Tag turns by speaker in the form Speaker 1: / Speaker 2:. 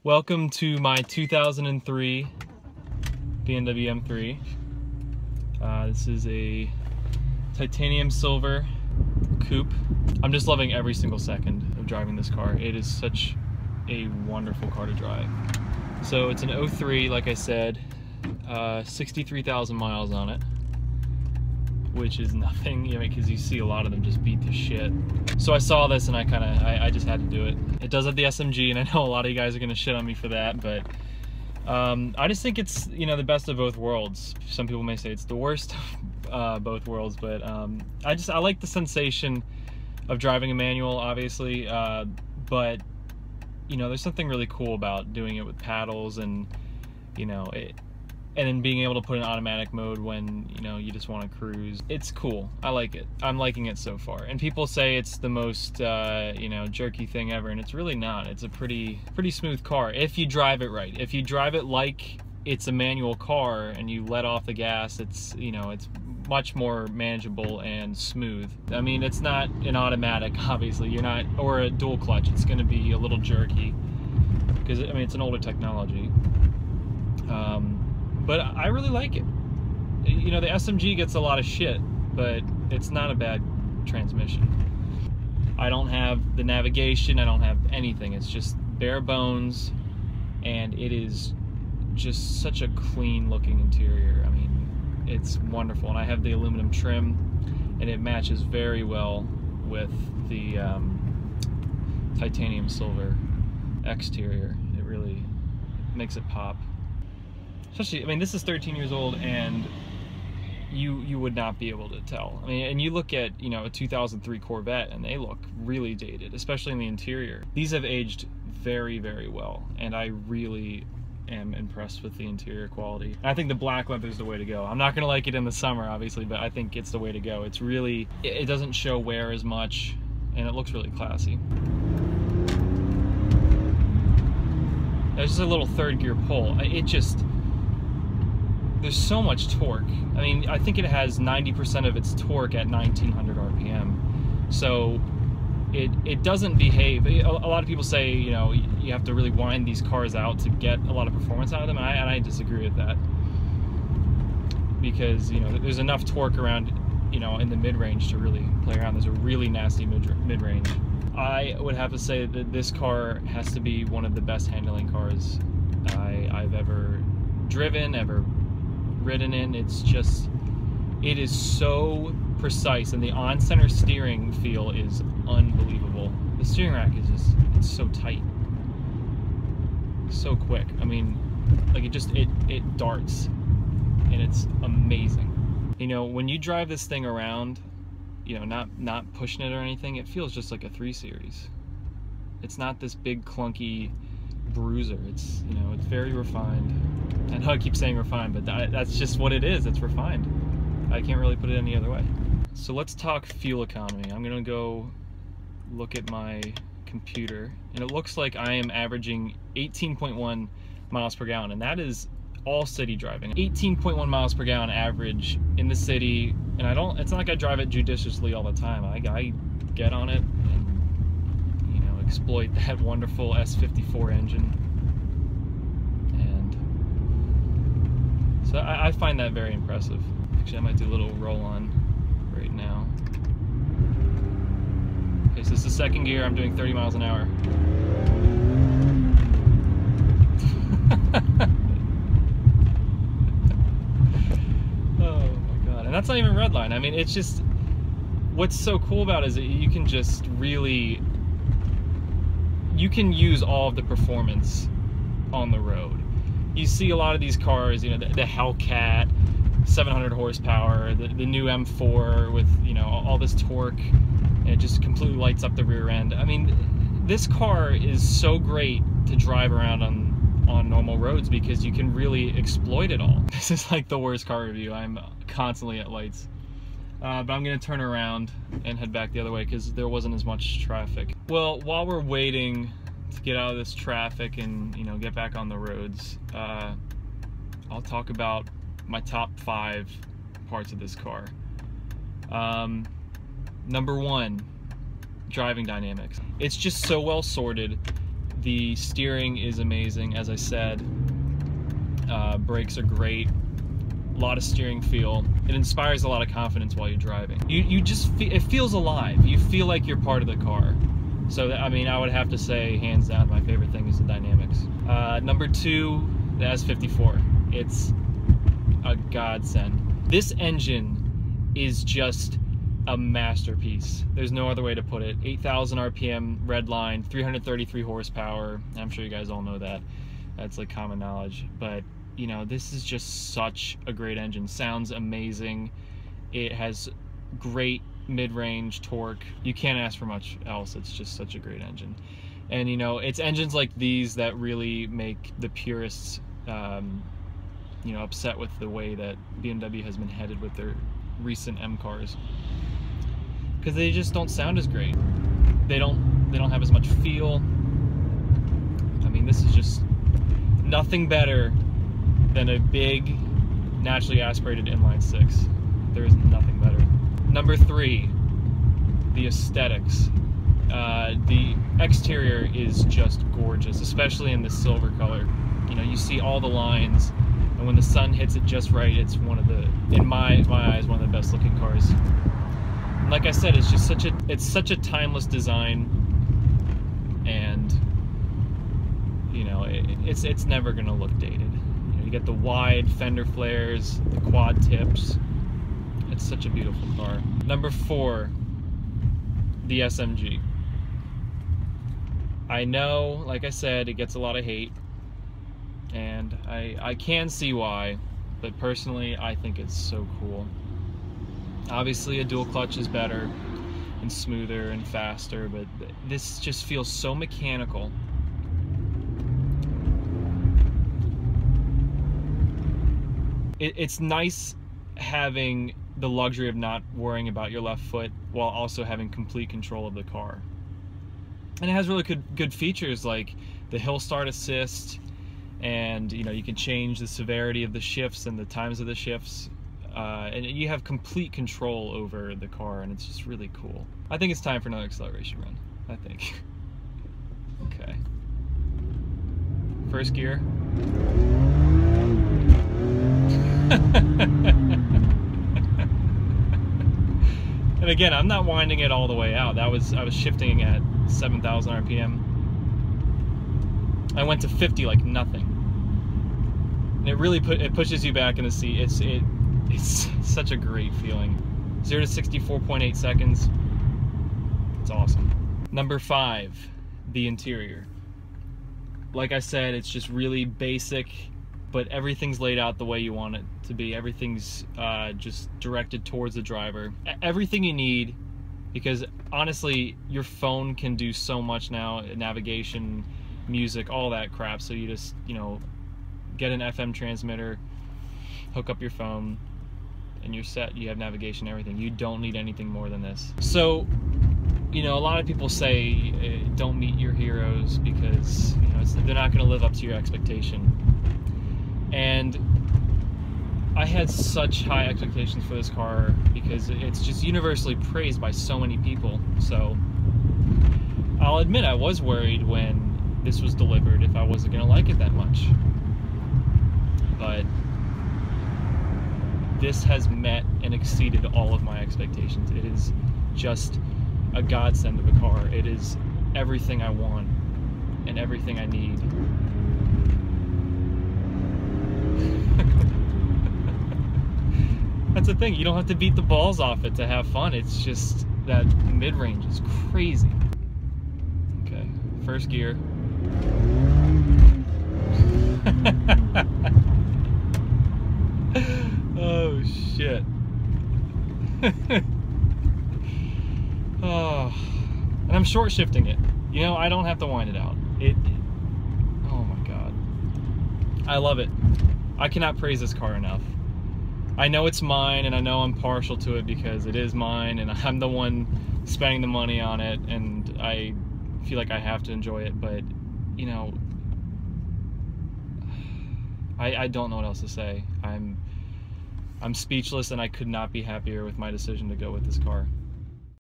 Speaker 1: Welcome to my 2003 BMW M3. This is a titanium silver coupe. I'm just loving every single second of driving this car. It is such a wonderful car to drive. So it's an 03, like I said, 63,000 miles on it, which is nothing, you know, because you see a lot of them just beat to shit. So I saw this and I just had to do it. It does have the SMG, and I know a lot of you guys are gonna shit on me for that, but I just think it's, you know, the best of both worlds. Some people may say it's the worst of both worlds, but I like the sensation of driving a manual, obviously, but you know, there's something really cool about doing it with paddles, and you know, and then being able to put in automatic mode when, you know, you just want to cruise. It's cool. I like it. I'm liking it so far. And people say it's the most, you know, jerky thing ever, and it's really not. It's a pretty smooth car if you drive it right. If you drive it like it's a manual car and you let off the gas, it's, you know, it's much more manageable and smooth. I mean, it's not an automatic, obviously. You're not, or a dual clutch. It's going to be a little jerky because, I mean, it's an older technology. But I really like it. You know, the SMG gets a lot of shit, but it's not a bad transmission. I don't have the navigation, I don't have anything. It's just bare bones, and it is just such a clean looking interior. I mean, it's wonderful, and I have the aluminum trim, and it matches very well with the titanium silver exterior. It really makes it pop. Especially, I mean, this is 13 years old, and you would not be able to tell. I mean, and you look at, you know, a 2003 Corvette, and they look really dated, especially in the interior. These have aged very, very well, and I really am impressed with the interior quality. And I think the black leather is the way to go. I'm not gonna like it in the summer, obviously, but I think it's the way to go. It's really, it doesn't show wear as much, and it looks really classy. There's just a little third gear pull. There's so much torque. I mean, I think it has 90% of its torque at 1900 RPM. So it doesn't behave. A lot of people say, you know, you have to really wind these cars out to get a lot of performance out of them, and I disagree with that. Because, you know, there's enough torque around, you know, in the mid-range to really play around. There's a really nasty mid-range. I would have to say that this car has to be one of the best handling cars I've ever driven, ever ridden in. It's just, it is so precise, and the on-center steering feel is unbelievable. The steering rack is just, it's so tight, so quick. I mean, like, it darts, and it's amazing. You know, when you drive this thing around, you know, not pushing it or anything, it feels just like a 3 Series. It's not this big clunky bruiser. It's, you know, it's very refined. I know I keep saying refined, but that's just what it is. It's refined. I can't really put it any other way. So let's talk fuel economy. I'm gonna go look at my computer, and it looks like I am averaging 18.1 miles per gallon, and that is all city driving. 18.1 miles per gallon average in the city, and it's not like I drive it judiciously all the time. I get on it and, you know, exploit that wonderful S54 engine. So I find that very impressive. Actually, I might do a little roll on right now. Okay, so this is the second gear. I'm doing 30 miles an hour. Oh my God. And that's not even redline. I mean, it's just, what's so cool about it is that you can just really, you can use all of the performance on the road. You see a lot of these cars, you know, the Hellcat, 700 horsepower, the new M4 with, you know, all this torque, and it just completely lights up the rear end. I mean, this car is so great to drive around on normal roads because you can really exploit it all. This is like the worst car review. I'm constantly at lights. But I'm gonna turn around and head back the other way because there wasn't as much traffic. Well, while we're waiting to get out of this traffic and, you know, get back on the roads, I'll talk about my top 5 parts of this car. Number 1, driving dynamics. It's just so well sorted. The steering is amazing, as I said. Brakes are great. A lot of steering feel. It inspires a lot of confidence while you're driving. You just it feels alive. You feel like you're part of the car. So I mean, I would have to say, hands down, my favorite thing is the dynamics. Number 2, the S54. It's a godsend. This engine is just a masterpiece. There's no other way to put it. 8,000 RPM, red line, 333 horsepower. I'm sure you guys all know that. That's like common knowledge. But you know, this is just such a great engine. Sounds amazing. It has great mid-range torque. You can't ask for much else. It's just such a great engine. And you know, it's engines like these that really make the purists you know, upset with the way that BMW has been headed with their recent M cars, because they just don't sound as great. They don't have as much feel. I mean, this is just nothing better than a big, naturally aspirated inline-6. There is nothing better. Number 3, the aesthetics. The exterior is just gorgeous, especially in the silver color. You know, you see all the lines, and when the sun hits it just right, it's one of the, in my eyes, one of the best looking cars. And like I said, it's just such a timeless design, and you know, it's never gonna look dated. You know, you get the wide fender flares, the quad tips. It's such a beautiful car. Number 4, the SMG. I know, like I said, it gets a lot of hate, and I can see why, but personally I think it's so cool. Obviously a dual clutch is better and smoother and faster, but this just feels so mechanical. It's nice having the luxury of not worrying about your left foot while also having complete control of the car. And it has really good features like the hill start assist, and you know, you can change the severity of the shifts and the times of the shifts, and you have complete control over the car, and it's just really cool. I think it's time for another acceleration run, I think. Okay. First gear. And again, I'm not winding it all the way out. I was shifting at 7,000 RPM. I went to 50 like nothing. And it really pushes you back in the seat. It's such a great feeling. 0 to 64.8 seconds. It's awesome. Number 5, the interior. Like I said, it's just really basic, but everything's laid out the way you want it to be. Everything's just directed towards the driver. Everything you need, because honestly, your phone can do so much now, navigation, music, all that crap. So you just, you know, get an FM transmitter, hook up your phone, and you're set. You have navigation, everything. You don't need anything more than this. So, you know, a lot of people say don't meet your heroes because, you know, they're not going to live up to your expectation. And I had such high expectations for this car because it's just universally praised by so many people. So I'll admit I was worried when this was delivered if I wasn't going to like it that much. But this has met and exceeded all of my expectations. It is just a godsend of a car. It is everything I want and everything I need. That's the thing, you don't have to beat the balls off it to have fun. It's just that mid-range is crazy. Okay, first gear. Oh shit. Oh, and I'm short shifting it. You know, I don't have to wind it out. Oh my god. I love it. I cannot praise this car enough. I know it's mine, and I know I'm partial to it because it is mine, and I'm the one spending the money on it, and I feel like I have to enjoy it, but, you know, I don't know what else to say. I'm speechless, and I could not be happier with my decision to go with this car.